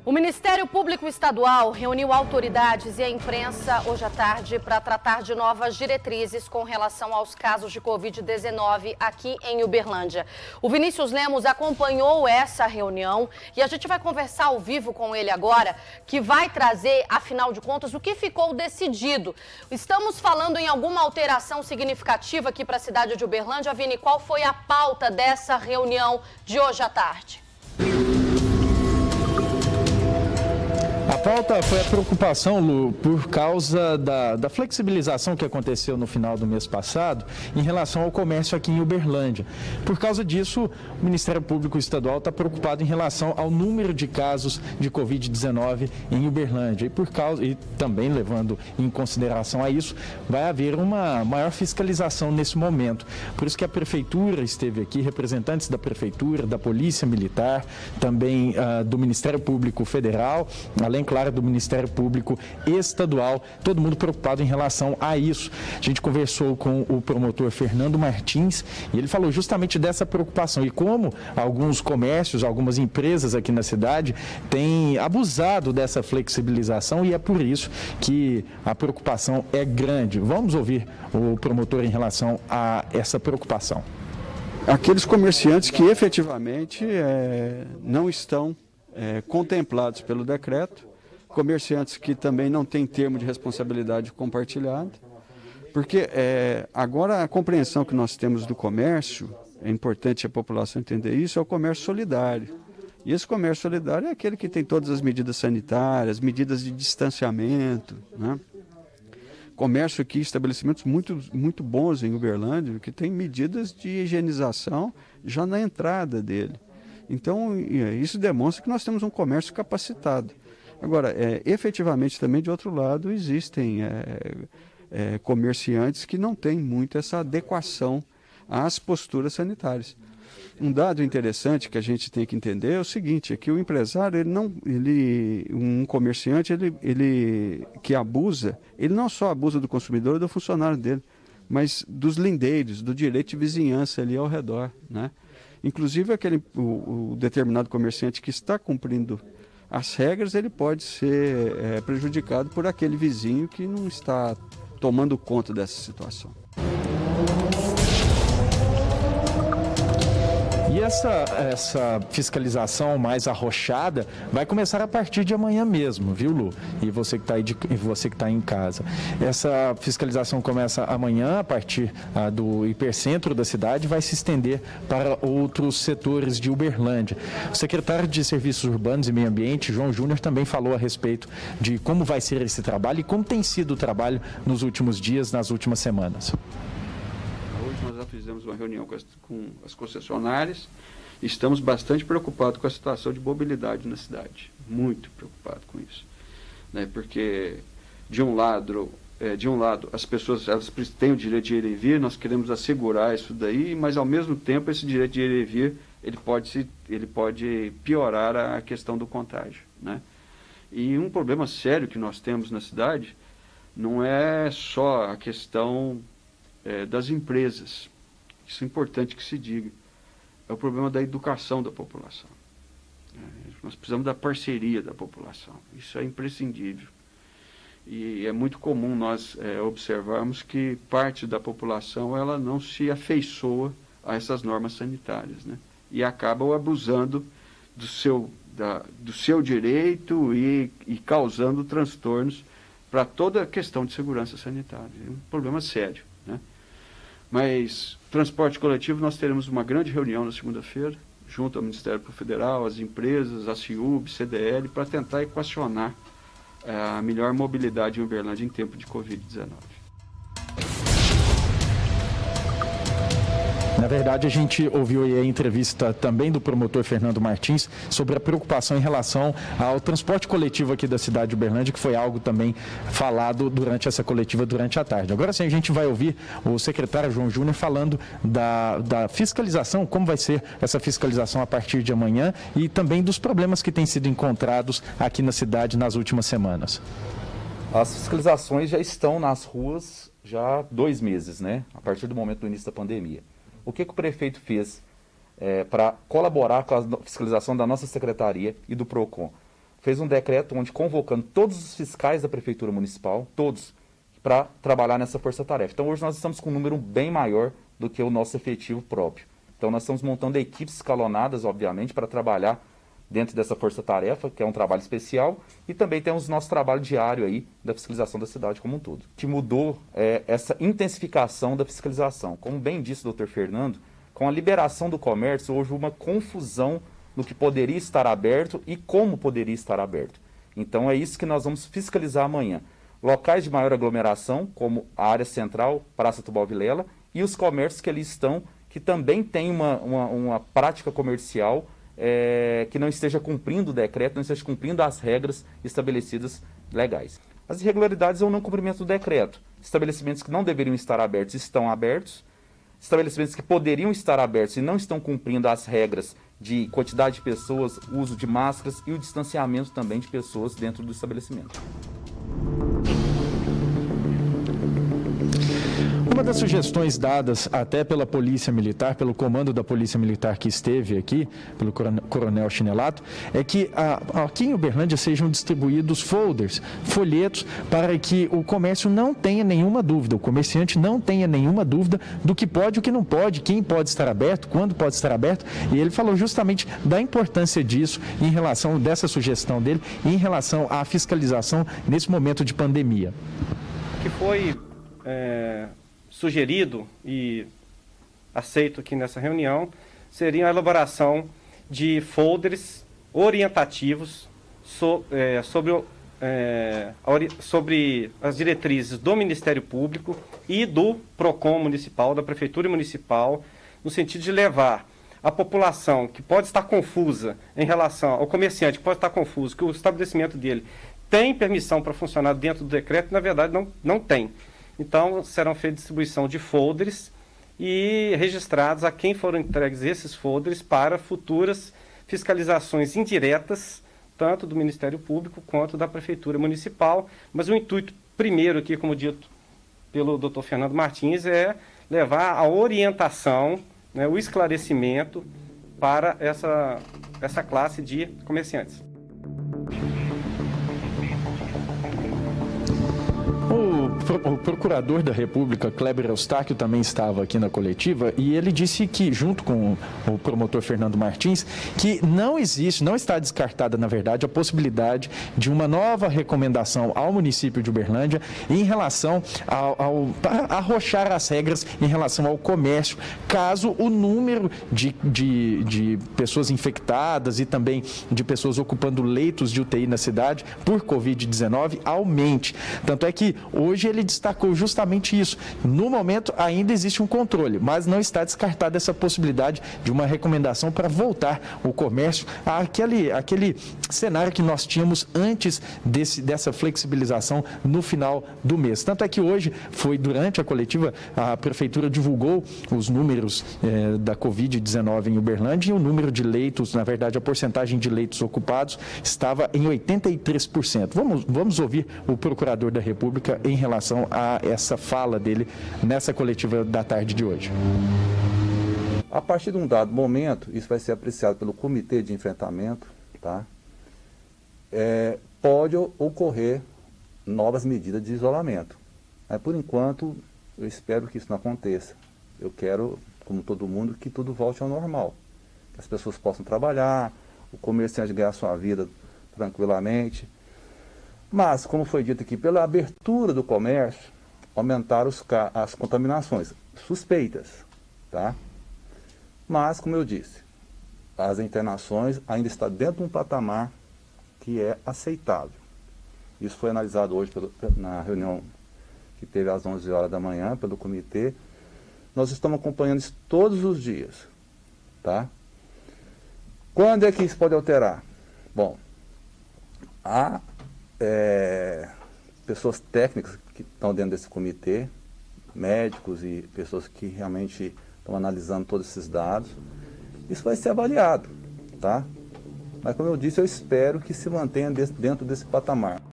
O Ministério Público Estadual reuniu autoridades e a imprensa hoje à tarde para tratar de novas diretrizes com relação aos casos de Covid-19 aqui em Uberlândia. O Vinícius Lemos acompanhou essa reunião e a gente vai conversar ao vivo com ele agora, que vai trazer, afinal de contas, o que ficou decidido. Estamos falando em alguma alteração significativa aqui para a cidade de Uberlândia. Vini, qual foi a pauta dessa reunião de hoje à tarde? A pauta foi a preocupação, Lu, por causa da flexibilização que aconteceu no final do mês passado em relação ao comércio aqui em Uberlândia. Por causa disso, o Ministério Público Estadual está preocupado em relação ao número de casos de Covid-19 em Uberlândia. E também levando em consideração a isso, vai haver uma maior fiscalização nesse momento. Por isso que a Prefeitura esteve aqui, representantes da Prefeitura, da Polícia Militar, também do Ministério Público Federal, além, claro, do Ministério Público Estadual, todo mundo preocupado em relação a isso. A gente conversou com o promotor Fernando Martins e ele falou justamente dessa preocupação e como alguns comércios, algumas empresas aqui na cidade têm abusado dessa flexibilização e é por isso que a preocupação é grande. Vamos ouvir o promotor em relação a essa preocupação. Aqueles comerciantes que efetivamente não estão contemplados pelo decreto, comerciantes que também não têm termo de responsabilidade compartilhada, porque agora a compreensão que nós temos do comércio, é importante a população entender isso, é o comércio solidário. E esse comércio solidário é aquele que tem todas as medidas sanitárias, medidas de distanciamento, né? Comércio aqui, estabelecimentos muito bons em Uberlândia, que tem medidas de higienização já na entrada dele. Então, isso demonstra que nós temos um comércio capacitado. Agora, efetivamente também, de outro lado, existem comerciantes que não têm muito essa adequação às posturas sanitárias. Um dado interessante que a gente tem que entender é o seguinte, é que o empresário, um comerciante que abusa, ele não só abusa do consumidor e do funcionário dele, mas dos lindeiros, do direito de vizinhança ali ao redor, né? Inclusive, o determinado comerciante que está cumprindo as regras, ele pode ser prejudicado por aquele vizinho que não está tomando conta dessa situação. E essa fiscalização mais arrochada vai começar a partir de amanhã mesmo, viu, Lu? E você que está em casa. Essa fiscalização começa amanhã, a partir do hipercentro da cidade, vai se estender para outros setores de Uberlândia. O secretário de Serviços Urbanos e Meio Ambiente, João Júnior, também falou a respeito de como vai ser esse trabalho e como tem sido o trabalho nos últimos dias, nas últimas semanas. Nós já fizemos uma reunião com as concessionárias e estamos bastante preocupados com a situação de mobilidade na cidade. Muito preocupados com isso, né? Porque, de um lado, as pessoas elas têm o direito de ir e vir, nós queremos assegurar isso daí, mas, ao mesmo tempo, esse direito de ir e vir, ele pode piorar a questão do contágio, né? E um problema sério que nós temos na cidade não é só a questão das empresas, isso é importante que se diga, é o problema da educação da população. Nós precisamos da parceria da população, isso é imprescindível. E é muito comum nós observarmos que parte da população ela não se afeiçoa a essas normas sanitárias, né? E acabam abusando do seu direito e causando transtornos para toda a questão de segurança sanitária. É um problema sério, né? Mas, transporte coletivo, nós teremos uma grande reunião na segunda-feira, junto ao Ministério Público Federal, as empresas, a CIUB, CDL, para tentar equacionar a melhor mobilidade em Uberlândia em tempo de Covid-19. Na verdade, a gente ouviu aí a entrevista também do promotor Fernando Martins sobre a preocupação em relação ao transporte coletivo aqui da cidade de Uberlândia, que foi algo também falado durante essa coletiva durante a tarde. Agora sim, a gente vai ouvir o secretário João Júnior falando da fiscalização, como vai ser essa fiscalização a partir de amanhã e também dos problemas que têm sido encontrados aqui na cidade nas últimas semanas. As fiscalizações já estão nas ruas já há 2 meses, né? A partir do momento do início da pandemia. O que o prefeito fez para colaborar com a fiscalização da nossa secretaria e do PROCON? fez um decreto onde convocando todos os fiscais da Prefeitura Municipal, todos, para trabalhar nessa força-tarefa. Então hoje nós estamos com um número bem maior do que o nosso efetivo próprio. Então nós estamos montando equipes escalonadas, obviamente, para trabalhar dentro dessa força-tarefa, que é um trabalho especial, e também temos o nosso trabalho diário aí da fiscalização da cidade como um todo. O que mudou é essa intensificação da fiscalização. Como bem disse o Dr. Fernando, com a liberação do comércio, houve uma confusão no que poderia estar aberto e como poderia estar aberto. Então é isso que nós vamos fiscalizar amanhã. Locais de maior aglomeração, como a área central, Praça Tubal Vilela, e os comércios que ali estão, que também têm uma prática comercial que não esteja cumprindo o decreto, não esteja cumprindo as regras estabelecidas legais. As irregularidades é o não cumprimento do decreto. Estabelecimentos que não deveriam estar abertos estão abertos. Estabelecimentos que poderiam estar abertos e não estão cumprindo as regras de quantidade de pessoas, uso de máscaras e o distanciamento também de pessoas dentro do estabelecimento. Uma das sugestões dadas até pela Polícia Militar, pelo comando da Polícia Militar que esteve aqui, pelo Coronel Chinelato, é que aqui em Uberlândia sejam distribuídos folders, folhetos, para que o comércio não tenha nenhuma dúvida, o comerciante não tenha nenhuma dúvida do que pode e o que não pode, quem pode estar aberto, quando pode estar aberto, e ele falou justamente da importância disso em relação dessa sugestão dele, em relação à fiscalização nesse momento de pandemia. Que foi sugerido e aceito aqui nessa reunião seria a elaboração de folders orientativos sobre as diretrizes do Ministério Público e do PROCON municipal, da Prefeitura Municipal, no sentido de levar a população que pode estar confusa em relação ao comerciante, que pode estar confuso, que o estabelecimento dele tem permissão para funcionar dentro do decreto, na verdade não tem. Então, serão feitas distribuição de folders e registrados a quem foram entregues esses folders para futuras fiscalizações indiretas, tanto do Ministério Público quanto da Prefeitura Municipal. Mas o intuito primeiro aqui, como dito pelo Dr. Fernando Martins, é levar a orientação, né, o esclarecimento para essa classe de comerciantes. O procurador da República, Kleber Eustáquio, também estava aqui na coletiva e ele disse que, junto com o promotor Fernando Martins, que não está descartada, na verdade, a possibilidade de uma nova recomendação ao município de Uberlândia em relação a arrochar as regras em relação ao comércio, caso o número de pessoas infectadas e também de pessoas ocupando leitos de UTI na cidade por Covid-19 aumente. Tanto é que hoje ele destacou justamente isso. No momento ainda existe um controle, mas não está descartada essa possibilidade de uma recomendação para voltar o comércio àquele cenário que nós tínhamos antes dessa flexibilização no final do mês. Tanto é que hoje, durante a coletiva, a Prefeitura divulgou os números da Covid-19 em Uberlândia e o número de leitos, na verdade a porcentagem de leitos ocupados estava em 83%. Vamos ouvir o Procurador da República em relação a essa fala dele nessa coletiva da tarde de hoje. A partir de um dado momento, isso vai ser apreciado pelo Comitê de Enfrentamento, tá? Pode ocorrer novas medidas de isolamento. Mas, por enquanto, eu espero que isso não aconteça. Eu quero, como todo mundo, que tudo volte ao normal. Que as pessoas possam trabalhar, o comerciante ganhar sua vida tranquilamente. Mas, como foi dito aqui, pela abertura do comércio, aumentaram as contaminações suspeitas, tá? Mas, como eu disse, as internações ainda estão dentro de um patamar que é aceitável. Isso foi analisado hoje na reunião que teve às 11 horas da manhã pelo comitê. Nós estamos acompanhando isso todos os dias, tá? Quando é que isso pode alterar? Bom, há pessoas técnicas que estão dentro desse comitê, médicos e pessoas que realmente estão analisando todos esses dados. Isso vai ser avaliado, tá? Mas como eu disse, eu espero que se mantenha dentro desse patamar.